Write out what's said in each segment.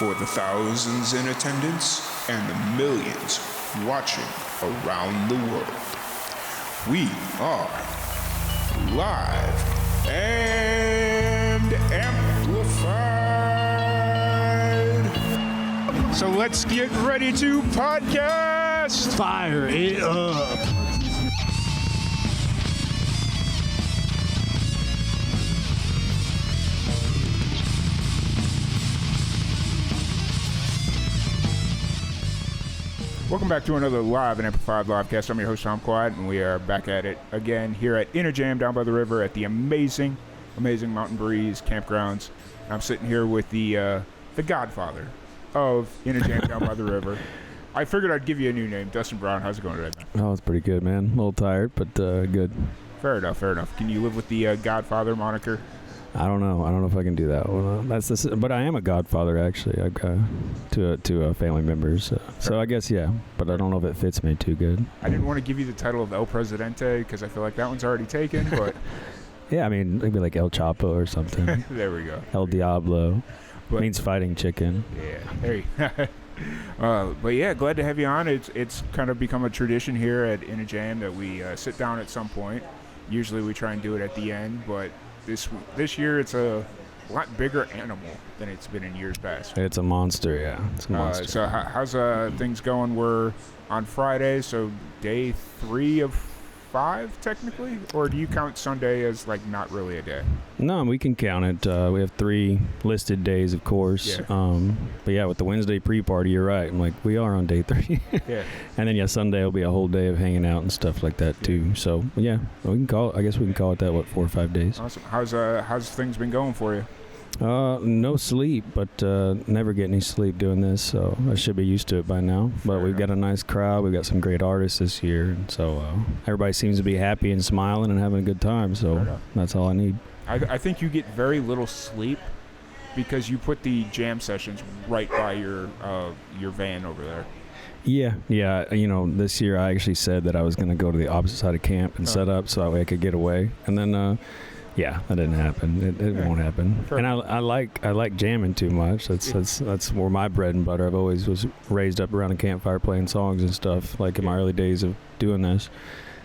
For the thousands in attendance and the millions watching around the world, we are live and amplified. So let's get ready to podcast. Fire it up. Welcome back to another live and amplified livecast. I'm your host, Tom Quad, and we are back at it again here at LNAMusicReview down by the river at the amazing Mountain Breeze campgrounds. I'm sitting here with the godfather of LNAMusicReview down by the river. I figured I'd give you a new name, Dustin Brown. How's it going today, man? Oh, it's pretty good, man. A little tired, but good. Fair enough. Can you live with the Godfather moniker? I don't know if I can do that. Well, but I am a godfather, actually, to family members. So I guess, yeah. But I don't know if it fits me too good. I didn't want to give you the title of El Presidente because I feel like that one's already taken, but... Yeah, I mean, maybe like El Chapo or something. There we go. El Diablo. Means fighting chicken. Yeah, there you but yeah, glad to have you on. It's kind of become a tradition here at LNAMusicReview that we sit down at some point. Usually we try and do it at the end, but this year it's a lot bigger animal than it's been in years past. It's a monster, yeah. It's a monster. So how's things going? We're on Friday, so day 3 of 5 technically, or do you count Sunday as like not really a day? No, we can count it. We have 3 listed days, of course. Yeah. But yeah, with the Wednesday pre-party, you're right. I'm like, we are on day 3. Yeah. And then Sunday will be a whole day of hanging out and stuff like that too. So yeah, we can call it. I guess we can call it that. 4 or 5 days. Awesome. How's things been going for you? No sleep, but never get any sleep doing this, so I should be used to it by now. But we've got a nice crowd. We've got some great artists this year, and so everybody seems to be happy and smiling and having a good time, so that's all I need. I think you get very little sleep because you put the jam sessions right by your van over there. Yeah. This year I actually said that I was going to go to the opposite side of camp and set up so that way I could get away, and then yeah, that didn't happen. It won't happen. And I like jamming too much. That's more my bread and butter. I've always was raised up around a campfire playing songs and stuff, like in my early days of doing this.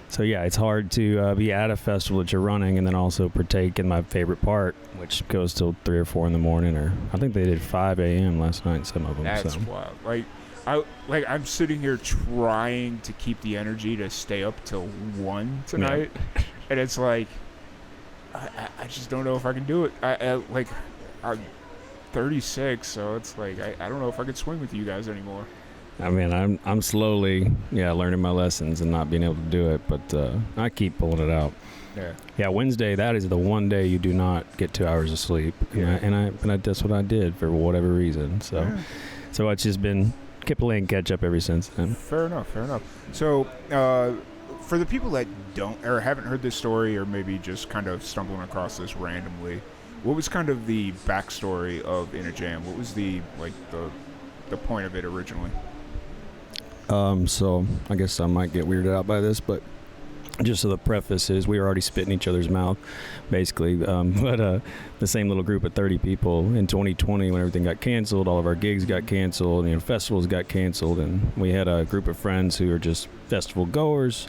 So yeah, it's hard to be at a festival that you're running and then also partake in my favorite part, which goes till 3 or 4 in the morning, or I think they did 5 a.m. last night. Some of them. That's wild. I'm sitting here trying to keep the energy to stay up till 1 tonight, and it's like. I just don't know if I can do it. I'm 36, so it's like I don't know if I could swing with you guys anymore. I mean, I'm slowly learning my lessons and not being able to do it, but I keep pulling it out. Yeah. Wednesday, that is the one day you do not get 2 hours of sleep, and that's what I did for whatever reason. So it's just been playing catch up ever since then. Fair enough. So. For the people that don't or haven't heard this story, or maybe just kind of stumbling across this randomly, what was kind of the backstory of LNAMusicReview? What was the point of it originally? So I guess I might get weirded out by this, but just so the preface is, we were already spitting each other's mouth, basically. But the same little group of 30 people in 2020, when everything got canceled, all of our gigs got canceled, festivals got canceled, and we had a group of friends who were just festival goers,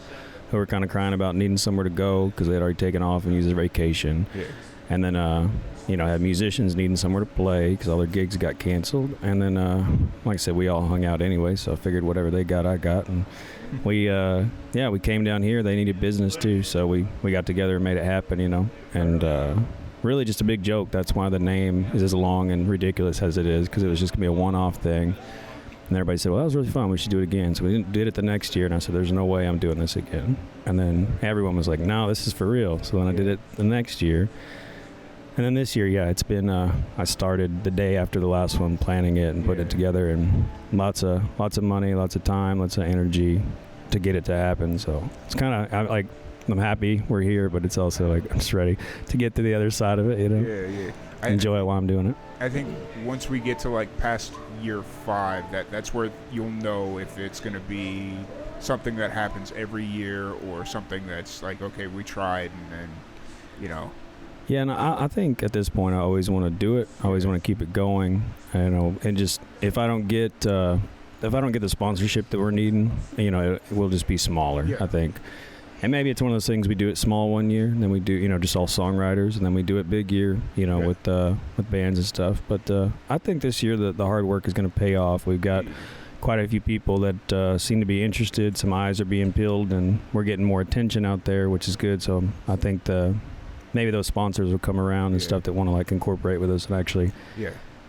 who were kind of crying about needing somewhere to go because they had already taken off and used their vacation. Yeah. And then, had musicians needing somewhere to play because all their gigs got canceled. And then, like I said, we all hung out anyway, so I figured whatever they got, I got. And we came down here. They needed business too, so we got together and made it happen, And really just a big joke. That's why the name is as long and ridiculous as it is, because it was just going to be a one-off thing. And everybody said, well, that was really fun. We should do it again. So we did it the next year, and I said, there's no way I'm doing this again. And then everyone was like, no, this is for real. So then I did it the next year. And then this year, it's been, I started the day after the last one planning it and putting it together, and lots of money, lots of time, lots of energy to get it to happen. So it's kind of, I'm happy we're here, but it's also like I'm just ready to get to the other side of it, Yeah. Enjoy it while I'm doing it. I think once we get to past year 5, that's where you'll know if it's going to be something that happens every year or something that's like, okay, we tried and then, Yeah, and I think at this point I always want to do it. I always want to keep it going, and just if I don't get the sponsorship that we're needing, it will just be smaller. Yeah. I think, and maybe it's one of those things we do it small one year, and then we do just all songwriters, and then we do it big year, with bands and stuff. But I think this year the hard work is going to pay off. We've got quite a few people that seem to be interested. Some eyes are being peeled, and we're getting more attention out there, which is good. So I think maybe those sponsors will come around and stuff that want to incorporate with us and actually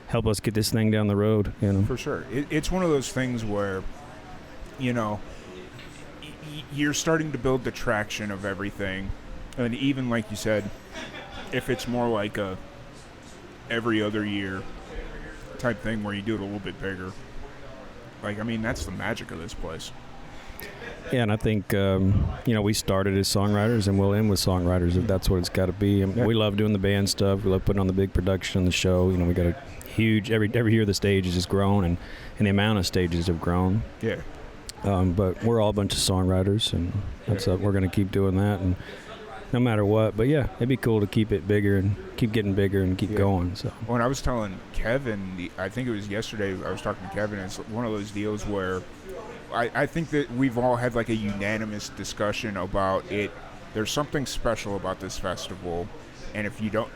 help us get this thing down the road. For sure. It's one of those things where, you're starting to build the traction of everything. And even like you said, if it's more like a every other year type thing where you do it a little bit bigger, that's the magic of this place. Yeah, and I think, we started as songwriters and we'll end with songwriters if that's what it's got to be. We love doing the band stuff. We love putting on the big production on the show. We got a huge, every year the stage has just grown and the amount of stages have grown. Yeah. But we're all a bunch of songwriters, and we're going to keep doing that, and no matter what. But yeah, it'd be cool to keep it bigger and keep getting bigger and keep going. So when I was telling Kevin, I think it was yesterday, I was talking to Kevin, it's one of those deals where I think that we've all had a unanimous discussion about it. There's something special about this festival, and if you're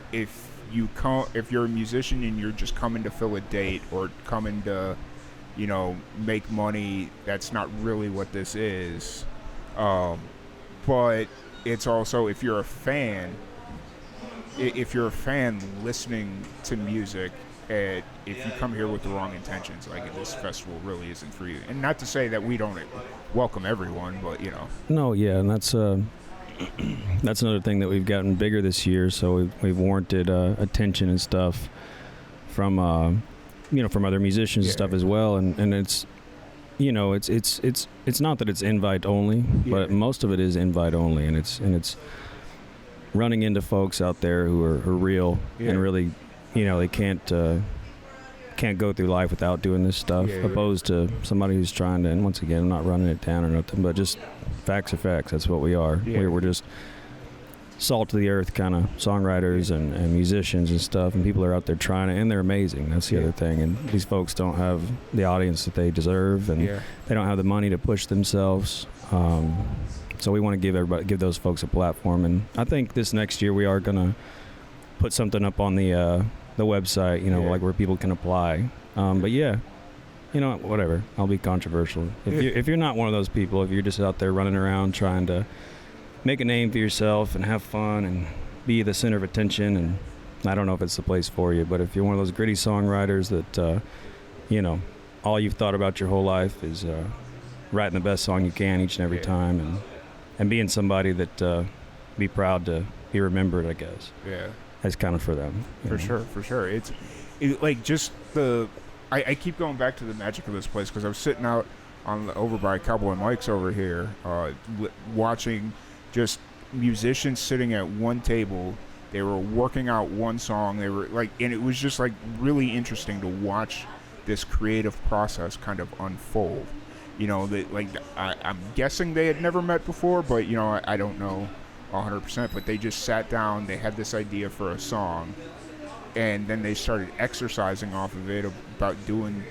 a musician and you're just coming to fill a date or coming to make money, that's not really what this is. But it's also, if you're a fan listening to music, and if you come here with the wrong intentions, this festival really isn't for you. And not to say that we don't welcome everyone, but No, yeah, and that's another thing that we've gotten bigger this year. So we've warranted attention and stuff from from other musicians and stuff as well, and it's it's not that it's invite only, but most of it is invite only, and it's running into folks out there who are real and really they can't go through life without doing this stuff, opposed to somebody who's trying to, and once again, I'm not running it down or nothing, but just facts are facts. That's what we are. We're just salt of the earth kind of songwriters and musicians and stuff, and people are out there trying it, and they're amazing. That's the other thing. And these folks don't have the audience that they deserve, and they don't have the money to push themselves. So we want to give those folks a platform. And I think this next year we are gonna put something up on the website, where people can apply. But whatever. I'll be controversial. If you're not one of those people, if you're just out there running around trying to make a name for yourself and have fun and be the center of attention, and I don't know if it's the place for you, but if you're one of those gritty songwriters that all you've thought about your whole life is writing the best song you can each and every time, and being somebody that be proud to be remembered, I guess. That's kind of for them. For sure. It's just I keep going back to the magic of this place, because I was sitting out over by Cowboy Mike's over here, watching just musicians sitting at one table. They were working out one song. They were and it was just really interesting to watch this creative process kind of unfold. I'm guessing they had never met before, but I don't know 100%. But they just sat down. They had this idea for a song, and then they started exercising off of it about doing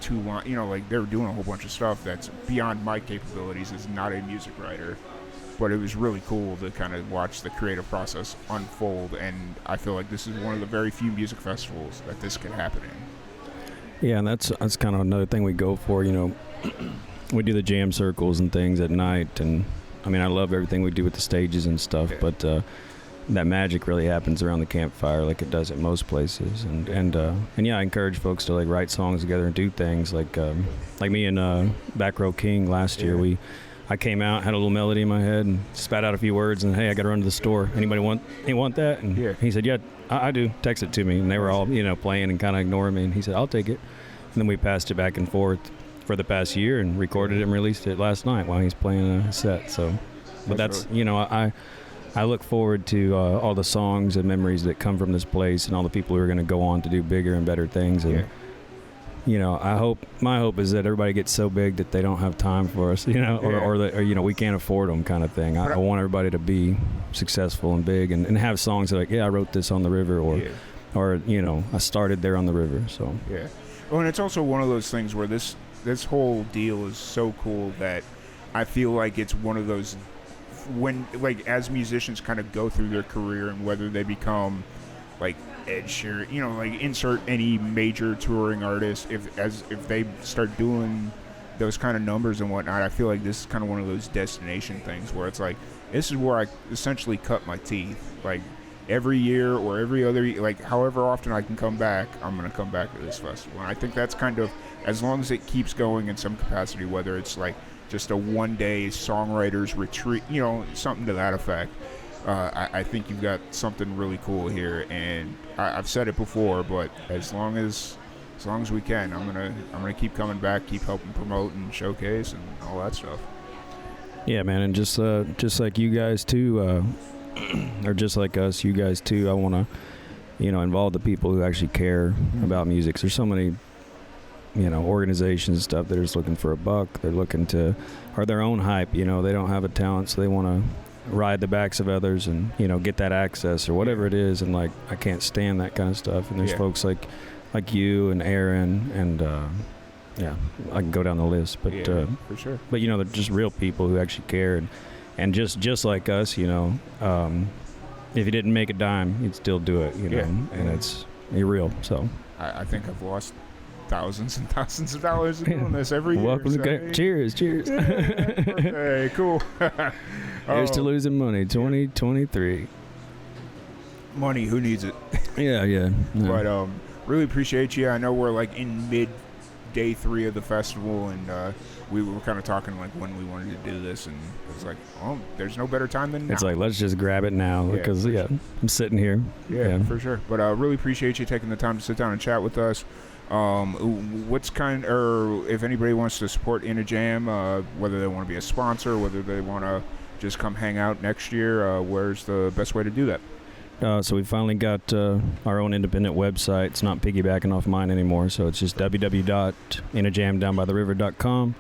two line. They were doing a whole bunch of stuff that's beyond my capabilities as not a music writer. But it was really cool to kind of watch the creative process unfold, and I feel like this is one of the very few music festivals that this could happen in. Yeah, and that's kind of another thing we go for. We do the jam circles and things at night, and I love everything we do with the stages and stuff, but that magic really happens around the campfire like it does at most places, and I encourage folks to write songs together and do things like me and Back Row King last year. I came out, had a little melody in my head, and spat out a few words, and hey, I got to run to the store. Anybody want that? And he said, yeah, I do. Text it to me, and they were all playing and kind of ignoring me, and he said, I'll take it. And then we passed it back and forth for the past year and recorded it and released it last night while he's playing a set. So, but that's I look forward to all the songs and memories that come from this place, and all the people who are going to go on to do bigger and better things. And my hope is that everybody gets so big that they don't have time for us, or we can't afford them kind of thing. I want everybody to be successful and big and have songs that, like, yeah, I wrote this on the river, or I started there on the river. So yeah. Well, and it's also one of those things where this whole deal is so cool that I feel like it's one of those, when, like, as musicians kind of go through their career and whether they become like Ed Sheeran, like, insert any major touring artist, if they start doing those kind of numbers and whatnot, I feel like this is kind of one of those destination things where it's like, this is where I essentially cut my teeth. Like, every year or every other, like, however often I can come back, I'm going to come back to this festival. And I think that's kind of, as long as it keeps going in some capacity, whether it's like just a one-day songwriters retreat, something to that effect, I think you've got something really cool here. And I've said it before, but as long as we can, I'm gonna keep coming back, keep helping promote and showcase and all that stuff. Yeah, man, and just like you guys too, or just like us, you guys too, I want to, involve the people who actually care about music. There's so many, organizations and stuff that are just looking for a buck. They're looking to, or their own hype. They don't have a talent, so they want to ride the backs of others and get that access or whatever it is. And, like, I can't stand that kind of stuff. And there's folks like you and Aaron and I can go down the list. But for sure. But they're just real people who actually care and just like us. If you didn't make a dime, you'd still do it. And you're real. So I think I've lost thousands and thousands of dollars doing this every year. Welcome to cheers. Hey, cool. Here's to losing money, 2023. Money, who needs it? Yeah. But really appreciate you. I know we're like in day 3 of the festival, and we were kind of talking like when we wanted to do this, and it was like, oh, there's no better time than now. It's like, let's just grab it now because I'm sitting here. Yeah, for sure. But really appreciate you taking the time to sit down and chat with us. Or if anybody wants to support In a Jam, whether they want to be a sponsor, whether they want to just come hang out next year, where's the best way to do that? So we finally got our own independent website. It's not piggybacking off mine anymore, so it's just www.inajamdownbytheriver.com.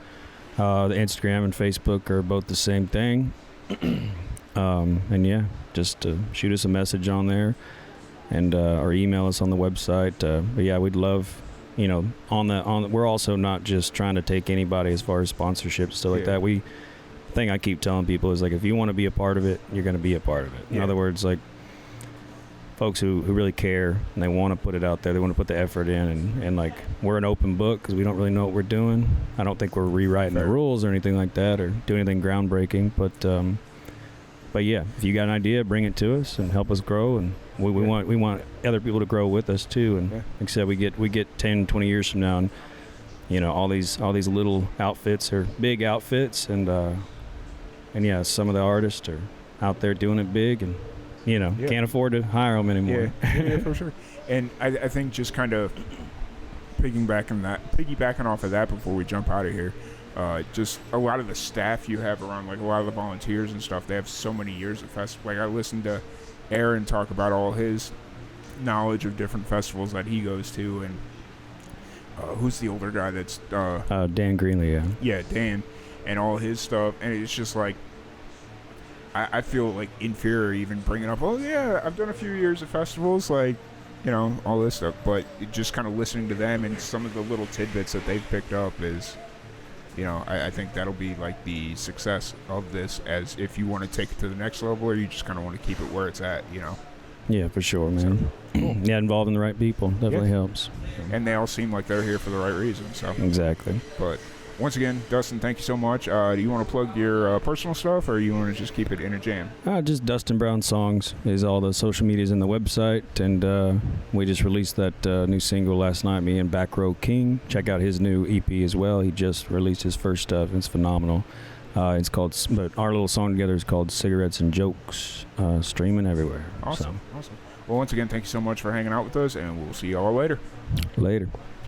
The Instagram and Facebook are both the same thing. And just shoot us a message on there, and or email us on the website. But yeah, we'd love, we're also not just trying to take anybody as far as sponsorships, stuff like that. The thing I keep telling people is, like, if you want to be a part of it, you're going to be a part of it. In other words, like, folks who really care and they want to put it out there, they want to put the effort in, and like, we're an open book because we don't really know what we're doing. I don't think we're rewriting the rules or anything like that or do anything groundbreaking, but yeah, if you got an idea, bring it to us and help us grow, and we want other people to grow with us too. And like I said, we get 10, 20 years from now, and all these little outfits are big outfits, and some of the artists are out there doing it big, and can't afford to hire them anymore. Yeah, for sure. And I think just kind of piggybacking off of that before we jump out of here, just a lot of the staff you have around, like a lot of the volunteers and stuff, they have so many years of festival. Like, I listened to Aaron talk about all his knowledge of different festivals that he goes to, and who's the older guy that's Dan Greenlee. Yeah, Dan, and all his stuff. And it's just like, I feel like inferior even bringing up, oh yeah, I've done a few years of festivals, like, all this stuff. But just kind of listening to them and some of the little tidbits that they've picked up is, I think that'll be like the success of this, as if you want to take it to the next level, or you just kind of want to keep it where it's at, Yeah, for sure, man. So, cool. Yeah, involving the right people definitely helps. And they all seem like they're here for the right reason. So exactly. But once again, Dustin, thank you so much. Do you want to plug your personal stuff, or you want to just keep it in a jam? Just Dustin Brown Songs is all the social medias and the website, and we just released that new single last night, me and Back Row King. Check out his new EP as well. He just released his first stuff. It's phenomenal. It's called, but our little song together is called Cigarettes and Jokes, streaming everywhere. Awesome. Well, once again, thank you so much for hanging out with us, and we'll see you all later. Later.